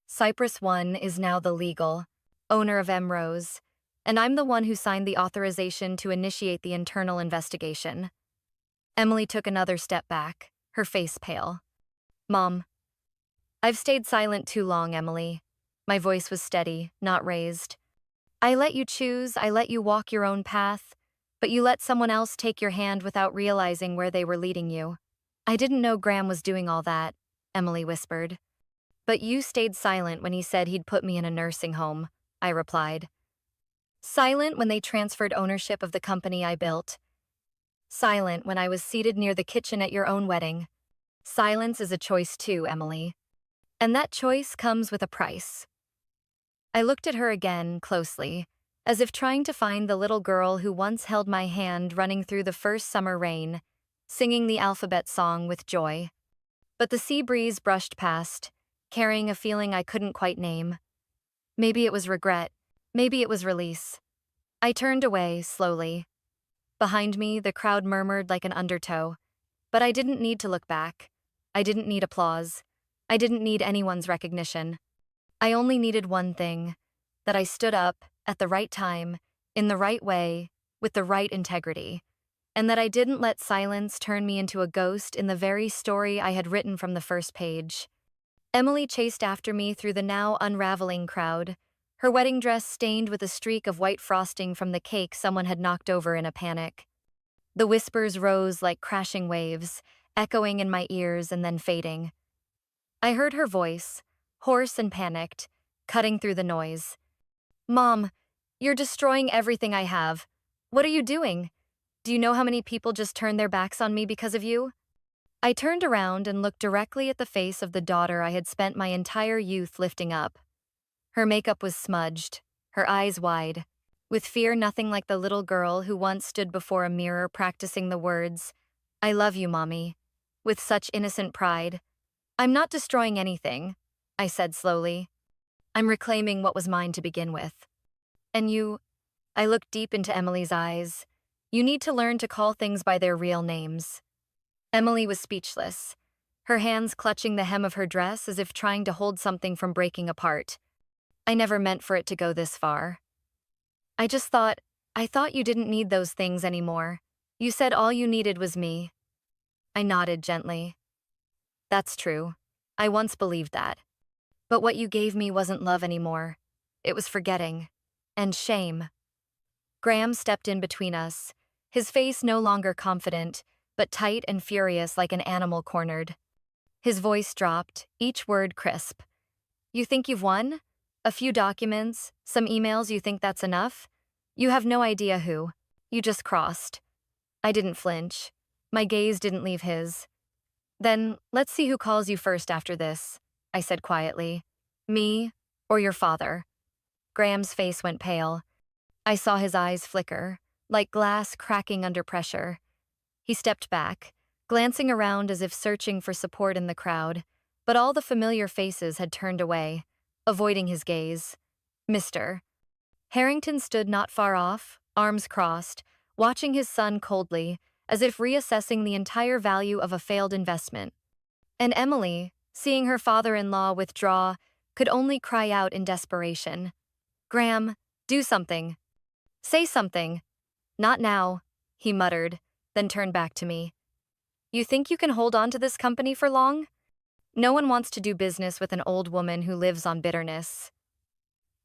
[SPEAKER 1] Cypress One is now the legal owner of M. Rose, and I'm the one who signed the authorization to initiate the internal investigation. Emily took another step back, her face pale. Mom. I've stayed silent too long, Emily. My voice was steady, not raised. I let you choose, I let you walk your own path, but you let someone else take your hand without realizing where they were leading you. I didn't know Graham was doing all that, Emily whispered. But you stayed silent when he said he'd put me in a nursing home, I replied. Silent when they transferred ownership of the company I built. Silent when I was seated near the kitchen at your own wedding. Silence is a choice too, Emily. And that choice comes with a price. I looked at her again, closely, as if trying to find the little girl who once held my hand running through the first summer rain, singing the alphabet song with joy. But the sea breeze brushed past, carrying a feeling I couldn't quite name. Maybe it was regret, maybe it was release. I turned away, slowly. Behind me, the crowd murmured like an undertow, but I didn't need to look back. I didn't need applause. I didn't need anyone's recognition. I only needed one thing, that I stood up, at the right time, in the right way, with the right integrity, and that I didn't let silence turn me into a ghost in the very story I had written from the first page. Emily chased after me through the now unraveling crowd, her wedding dress stained with a streak of white frosting from the cake someone had knocked over in a panic. The whispers rose like crashing waves, echoing in my ears and then fading. I heard her voice, hoarse and panicked, cutting through the noise. Mom, you're destroying everything I have. What are you doing? Do you know how many people just turned their backs on me because of you? I turned around and looked directly at the face of the daughter I had spent my entire youth lifting up. Her makeup was smudged, her eyes wide, with fear nothing like the little girl who once stood before a mirror practicing the words, I love you, Mommy, with such innocent pride. I'm not destroying anything, I said slowly. I'm reclaiming what was mine to begin with. And you, I looked deep into Emily's eyes. You need to learn to call things by their real names. Emily was speechless, her hands clutching the hem of her dress as if trying to hold something from breaking apart. I never meant for it to go this far. I thought you didn't need those things anymore. You said all you needed was me. I nodded gently. That's true. I once believed that. But what you gave me wasn't love anymore. It was forgetting. And shame. Graham stepped in between us, his face no longer confident, but tight and furious like an animal cornered. His voice dropped, each word crisp. You think you've won? A few documents, some emails, you think that's enough? You have no idea who. You just crossed. I didn't flinch. My gaze didn't leave his. Then, let's see who calls you first after this, I said quietly. Me or your father? Graham's face went pale. I saw his eyes flicker, like glass cracking under pressure. He stepped back, glancing around as if searching for support in the crowd, but all the familiar faces had turned away, avoiding his gaze. Mister. Harrington stood not far off, arms crossed, watching his son coldly, as if reassessing the entire value of a failed investment. And Emily, seeing her father-in-law withdraw, could only cry out in desperation. "Graham, do something. Say something." "Not now," he muttered, then turned back to me. "You think you can hold on to this company for long? No one wants to do business with an old woman who lives on bitterness."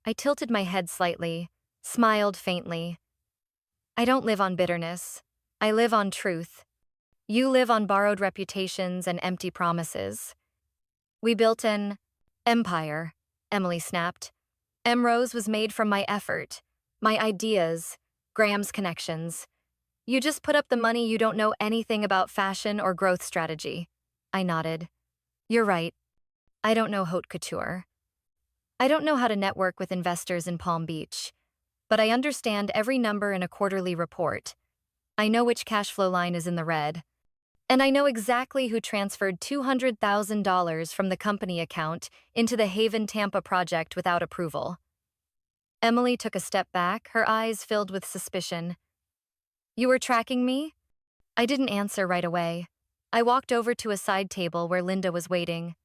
[SPEAKER 1] I tilted my head slightly, smiled faintly. "I don't live on bitterness. I live on truth. You live on borrowed reputations and empty promises." "We built an empire," Emily snapped. "Emrose was made from my effort, my ideas, Graham's connections. You just put up the money. You don't know anything about fashion or growth strategy." I nodded. "You're right. I don't know haute couture. I don't know how to network with investors in Palm Beach. But I understand every number in a quarterly report. I know which cash flow line is in the red. And I know exactly who transferred $200,000 from the company account into the Haven Tampa project without approval." Emily took a step back, her eyes filled with suspicion. "You were tracking me?" I didn't answer right away. I walked over to a side table where Linda was waiting.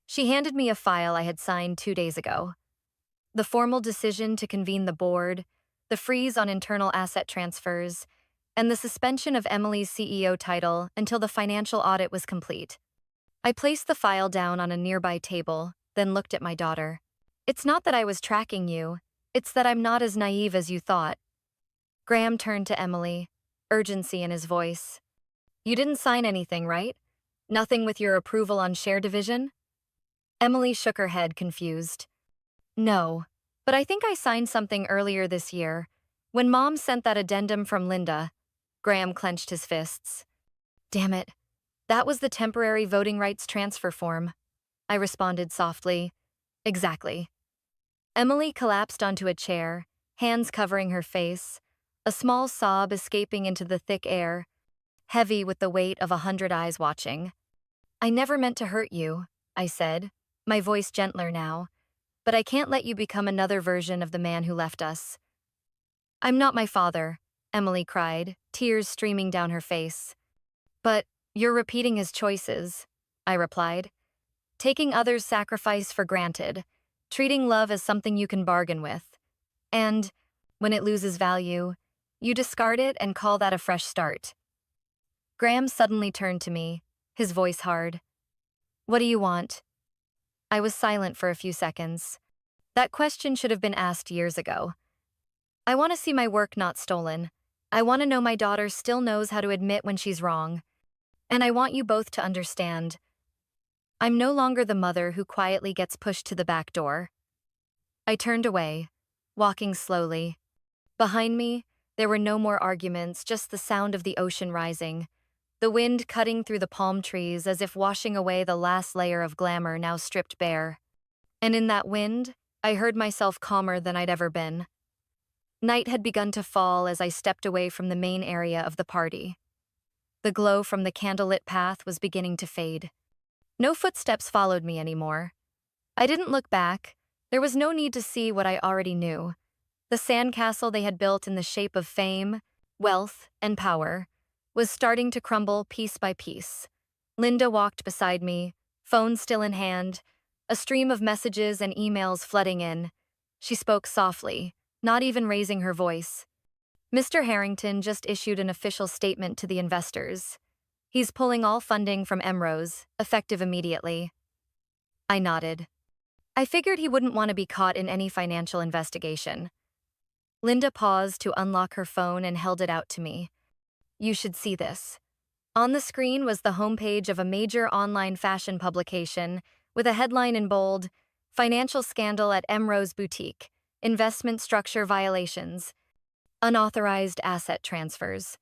[SPEAKER 1] She handed me a file I had signed 2 days ago. The formal decision to convene the board, the freeze on internal asset transfers, and the suspension of Emily's CEO title until the financial audit was complete. I placed the file down on a nearby table, then looked at my daughter. "It's not that I was tracking you, it's that I'm not as naive as you thought." Graham turned to Emily, urgency in his voice. "You didn't sign anything, right? Nothing with your approval on share division?" Emily shook her head, confused. "No, but I think I signed something earlier this year. When Mom sent that addendum from Linda." Graham clenched his fists. "Damn it. That was the temporary voting rights transfer form." I responded softly. "Exactly." Emily collapsed onto a chair, hands covering her face, a small sob escaping into the thick air, heavy with the weight of 100 eyes watching. "I never meant to hurt you," I said, my voice gentler now. "But I can't let you become another version of the man who left us." "I'm not my father," Emily cried, tears streaming down her face. "But you're repeating his choices," I replied. "Taking others' sacrifice for granted, treating love as something you can bargain with. And, when it loses value, you discard it and call that a fresh start." Graham suddenly turned to me, his voice hard. "What do you want?" I was silent for a few seconds. That question should have been asked years ago. "I want to see my work not stolen. I want to know my daughter still knows how to admit when she's wrong. And I want you both to understand. I'm no longer the mother who quietly gets pushed to the back door." I turned away, walking slowly. Behind me, there were no more arguments, just the sound of the ocean rising, the wind cutting through the palm trees as if washing away the last layer of glamour now stripped bare. And in that wind, I heard myself calmer than I'd ever been. Night had begun to fall as I stepped away from the main area of the party. The glow from the candlelit path was beginning to fade. No footsteps followed me anymore. I didn't look back. There was no need to see what I already knew. The sandcastle they had built in the shape of fame, wealth, and power was starting to crumble piece by piece. Linda walked beside me, phone still in hand, a stream of messages and emails flooding in. She spoke softly, not even raising her voice. "Mr. Harrington just issued an official statement to the investors. He's pulling all funding from Emrose, effective immediately." I nodded. I figured he wouldn't want to be caught in any financial investigation. Linda paused to unlock her phone and held it out to me. "You should see this." On the screen was the homepage of a major online fashion publication with a headline in bold, "Financial Scandal at Emrose Boutique, Investment Structure Violations, Unauthorized Asset Transfers."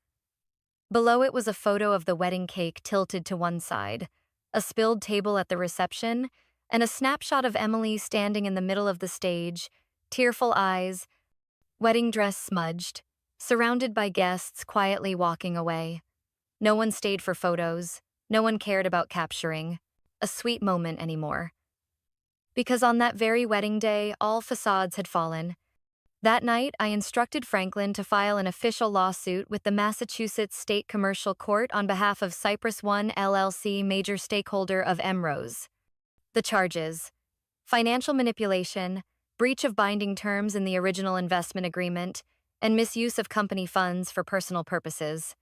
[SPEAKER 1] Below it was a photo of the wedding cake tilted to one side, a spilled table at the reception, and a snapshot of Emily standing in the middle of the stage, tearful eyes, wedding dress smudged, surrounded by guests quietly walking away. No one stayed for photos, no one cared about capturing a sweet moment anymore. Because on that very wedding day, all facades had fallen. That night, I instructed Franklin to file an official lawsuit with the Massachusetts State Commercial Court on behalf of Cypress One LLC, major stakeholder of Emrose. The charges: financial manipulation, breach of binding terms in the original investment agreement, and misuse of company funds for personal purposes.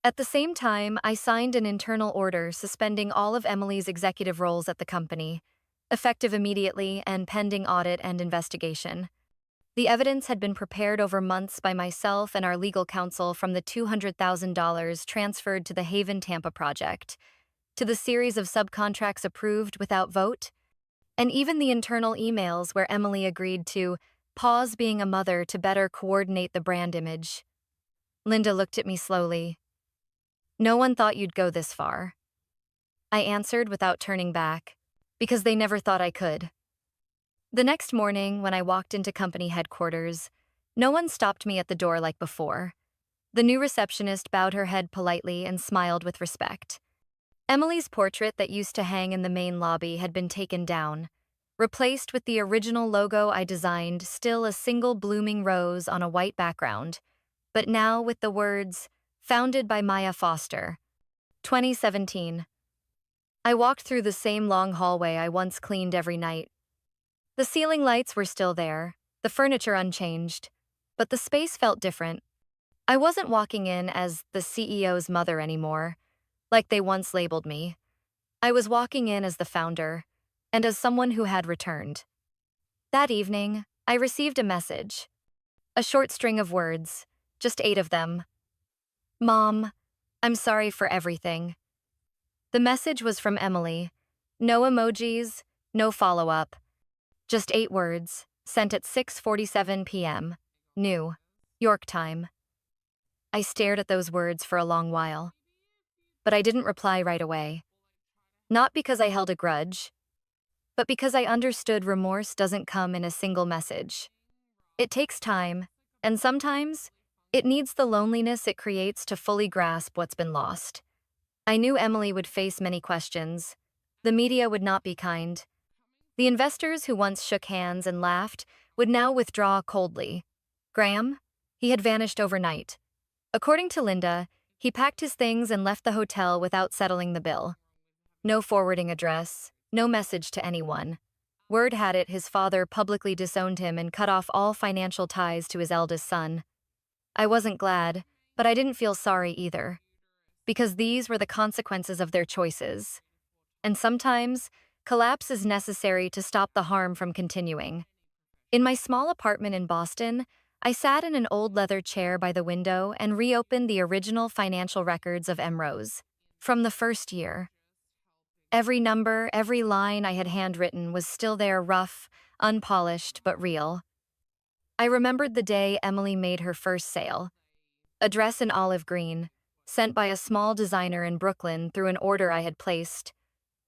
[SPEAKER 1] At the same time, I signed an internal order suspending all of Emily's executive roles at the company, effective immediately and pending audit and investigation. The evidence had been prepared over months by myself and our legal counsel, from the $200,000 transferred to the Haven Tampa project, to the series of subcontracts approved without vote, and even the internal emails where Emily agreed to pause being a mother to better coordinate the brand image. Linda looked at me slowly. "No one thought you'd go this far," I answered without turning back, because they never thought I could. The next morning, when I walked into company headquarters, no one stopped me at the door like before. The new receptionist bowed her head politely and smiled with respect. Emily's portrait that used to hang in the main lobby had been taken down, replaced with the original logo I designed, still a single blooming rose on a white background, but now with the words, "Founded by Maya Foster, 2017. I walked through the same long hallway I once cleaned every night. The ceiling lights were still there, the furniture unchanged, but the space felt different. I wasn't walking in as the CEO's mother anymore, like they once labeled me. I was walking in as the founder, and as someone who had returned. That evening, I received a message. A short string of words, just 8 of them. "Mom, I'm sorry for everything." The message was from Emily. No emojis, no follow-up. Just 8 words, sent at 6:47 p.m. New York time. I stared at those words for a long while. But I didn't reply right away. Not because I held a grudge, but because I understood remorse doesn't come in a single message. It takes time, and sometimes it needs the loneliness it creates to fully grasp what's been lost. I knew Emily would face many questions. The media would not be kind. The investors who once shook hands and laughed would now withdraw coldly. Graham? He had vanished overnight. According to Linda, he packed his things and left the hotel without settling the bill. No forwarding address, no message to anyone. Word had it his father publicly disowned him and cut off all financial ties to his eldest son. I wasn't glad, but I didn't feel sorry either, because these were the consequences of their choices. And sometimes, collapse is necessary to stop the harm from continuing. In my small apartment in Boston, I sat in an old leather chair by the window and reopened the original financial records of Emrose. From the first year. Every number, every line I had handwritten was still there, rough, unpolished, but real. I remembered the day Emily made her first sale. A dress in olive green, sent by a small designer in Brooklyn through an order I had placed.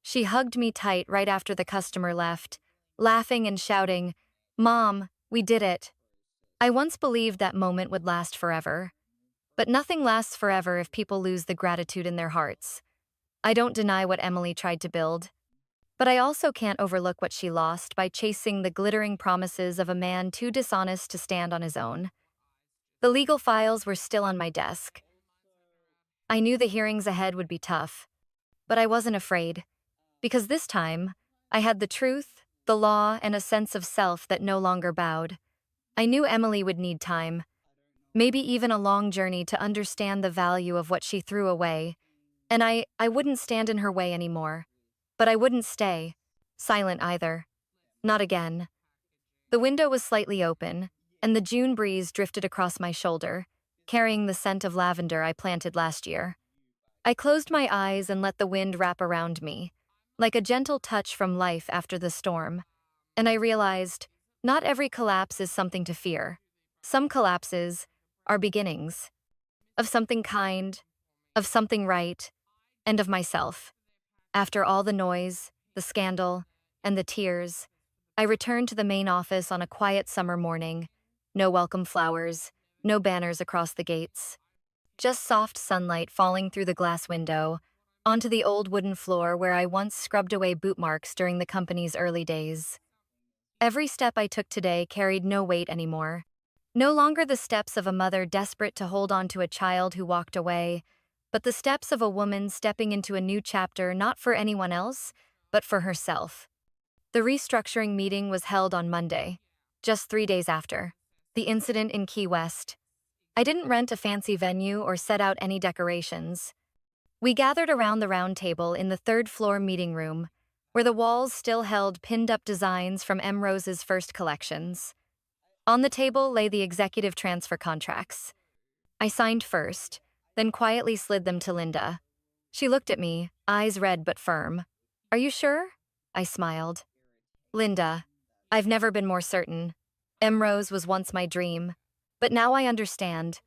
[SPEAKER 1] She hugged me tight right after the customer left, laughing and shouting, "Mom, we did it." I once believed that moment would last forever. But nothing lasts forever if people lose the gratitude in their hearts. I don't deny what Emily tried to build, but I also can't overlook what she lost by chasing the glittering promises of a man too dishonest to stand on his own. The legal files were still on my desk. I knew the hearings ahead would be tough, but I wasn't afraid, because this time, I had the truth, the law, and a sense of self that no longer bowed. I knew Emily would need time, maybe even a long journey to understand the value of what she threw away, and I wouldn't stand in her way anymore. But I wouldn't stay silent either. Not again. The window was slightly open, and the June breeze drifted across my shoulder, carrying the scent of lavender I planted last year. I closed my eyes and let the wind wrap around me, like a gentle touch from life after the storm. And I realized, not every collapse is something to fear. Some collapses are beginnings. Of something kind, of something right, and of myself. After all the noise, the scandal, and the tears, I returned to the main office on a quiet summer morning. No welcome flowers, no banners across the gates. Just soft sunlight falling through the glass window, onto the old wooden floor where I once scrubbed away boot marks during the company's early days. Every step I took today carried no weight anymore. No longer the steps of a mother desperate to hold on to a child who walked away, but the steps of a woman stepping into a new chapter not for anyone else, but for herself. The restructuring meeting was held on Monday, just 3 days after the incident in Key West. I didn't rent a fancy venue or set out any decorations. We gathered around the round table in the third-floor meeting room, where the walls still held pinned-up designs from M. Rose's first collections. On the table lay the executive transfer contracts. I signed first, then quietly slid them to Linda. She looked at me, eyes red but firm. "Are you sure?" I smiled. "Linda, I've never been more certain. M. Rose was once my dream. But now I understand.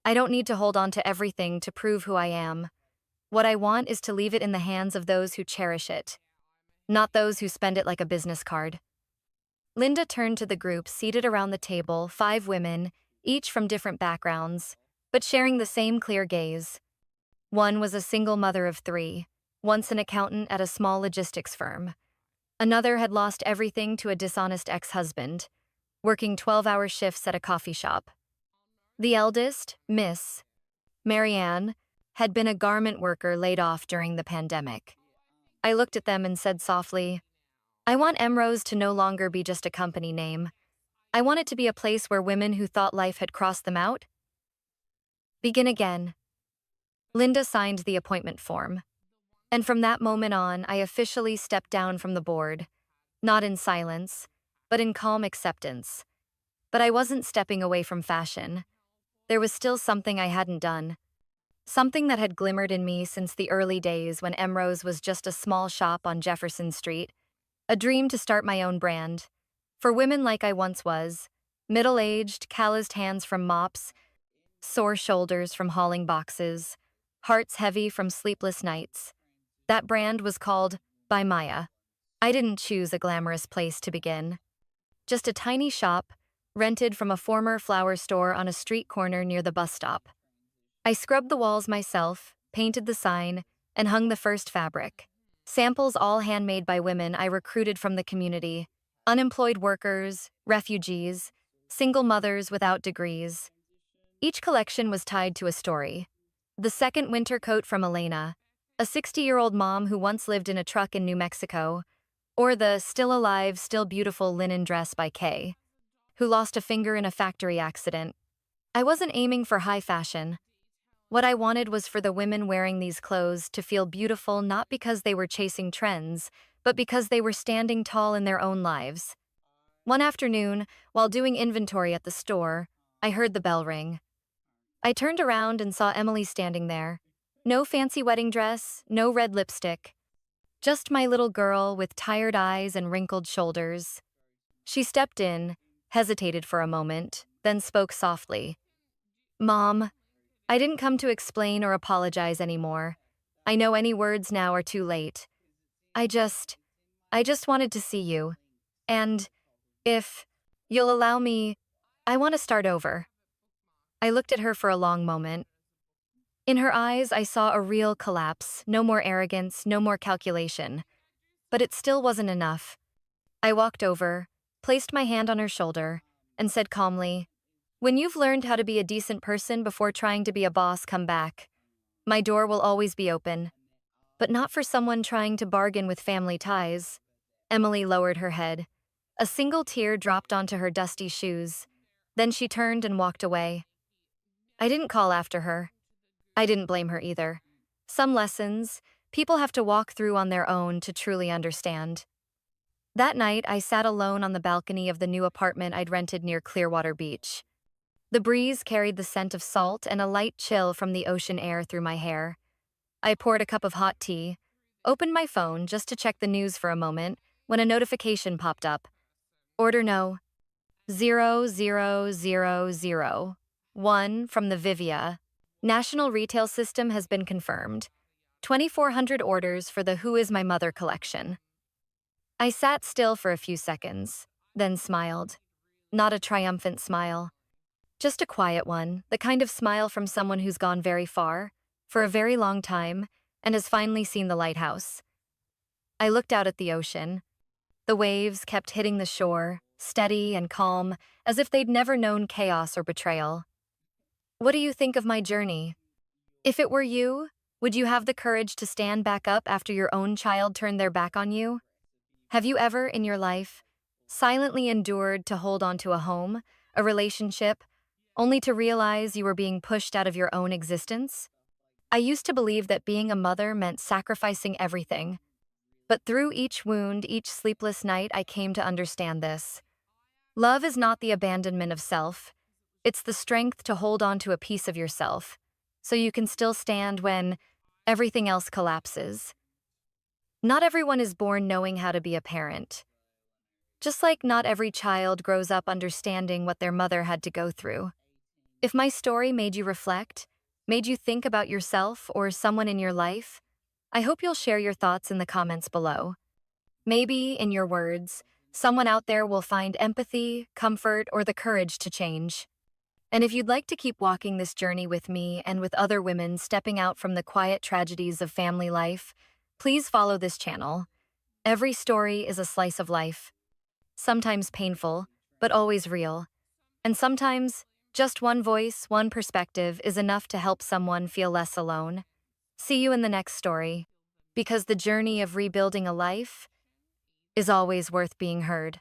[SPEAKER 1] I don't need to hold on to everything to prove who I am. What I want is to leave it in the hands of those who cherish it, not those who spend it like a business card." Linda turned to the group seated around the table, 5 women, each from different backgrounds, but sharing the same clear gaze. One was a single mother of 3, once an accountant at a small logistics firm. Another had lost everything to a dishonest ex-husband, working 12-hour shifts at a coffee shop. The eldest, Miss Marianne, had been a garment worker laid off during the pandemic. I looked at them and said softly, "I want M. Rose to no longer be just a company name. I want it to be a place where women who thought life had crossed them out begin again." Linda signed the appointment form. And from that moment on, I officially stepped down from the board, not in silence, but in calm acceptance. But I wasn't stepping away from fashion. There was still something I hadn't done. Something that had glimmered in me since the early days when M. Rose was just a small shop on Jefferson Street, a dream to start my own brand. For women like I once was, middle-aged, calloused hands from mops, sore shoulders from hauling boxes, hearts heavy from sleepless nights. That brand was called By Maya. I didn't choose a glamorous place to begin. Just a tiny shop, rented from a former flower store on a street corner near the bus stop. I scrubbed the walls myself, painted the sign, and hung the first fabric. Samples all handmade by women I recruited from the community. Unemployed workers, refugees, single mothers without degrees. Each collection was tied to a story. The second winter coat from Elena, a 60-year-old mom who once lived in a truck in New Mexico, or the still alive, still beautiful linen dress by Kay, who lost a finger in a factory accident. I wasn't aiming for high fashion. What I wanted was for the women wearing these clothes to feel beautiful not because they were chasing trends, but because they were standing tall in their own lives. One afternoon, while doing inventory at the store, I heard the bell ring. I turned around and saw Emily standing there. No fancy wedding dress, no red lipstick. Just my little girl with tired eyes and wrinkled shoulders. She stepped in, hesitated for a moment, then spoke softly. "Mom, I didn't come to explain or apologize anymore. I know any words now are too late. I just wanted to see you. And if you'll allow me, I want to start over." I looked at her for a long moment. In her eyes, I saw a real collapse, no more arrogance, no more calculation. But it still wasn't enough. I walked over, placed my hand on her shoulder, and said calmly, "When you've learned how to be a decent person before trying to be a boss, come back. My door will always be open. But not for someone trying to bargain with family ties." Emily lowered her head. A single tear dropped onto her dusty shoes. Then she turned and walked away. I didn't call after her. I didn't blame her either. Some lessons, people have to walk through on their own to truly understand. That night, I sat alone on the balcony of the new apartment I'd rented near Clearwater Beach. The breeze carried the scent of salt and a light chill from the ocean air through my hair. I poured a cup of hot tea, opened my phone just to check the news for a moment, when a notification popped up. Order no. 00001 from the Vivia. National Retail System has been confirmed. 2,400 orders for the Who Is My Mother collection. I sat still for a few seconds, then smiled. Not a triumphant smile. Just a quiet one, the kind of smile from someone who's gone very far, for a very long time, and has finally seen the lighthouse. I looked out at the ocean. The waves kept hitting the shore, steady and calm, as if they'd never known chaos or betrayal. What do you think of my journey? If it were you, would you have the courage to stand back up after your own child turned their back on you? Have you ever, in your life, silently endured to hold on to a home, a relationship, only to realize you were being pushed out of your own existence? I used to believe that being a mother meant sacrificing everything. But through each wound, each sleepless night, I came to understand this. Love is not the abandonment of self, it's the strength to hold on to a piece of yourself, so you can still stand when everything else collapses. Not everyone is born knowing how to be a parent. Just like not every child grows up understanding what their mother had to go through. If my story made you reflect, made you think about yourself or someone in your life, I hope you'll share your thoughts in the comments below. Maybe, in your words, someone out there will find empathy, comfort, or the courage to change. And if you'd like to keep walking this journey with me and with other women stepping out from the quiet tragedies of family life, please follow this channel. Every story is a slice of life. Sometimes painful, but always real. And sometimes, just one voice, one perspective is enough to help someone feel less alone. See you in the next story. Because the journey of rebuilding a life is always worth being heard.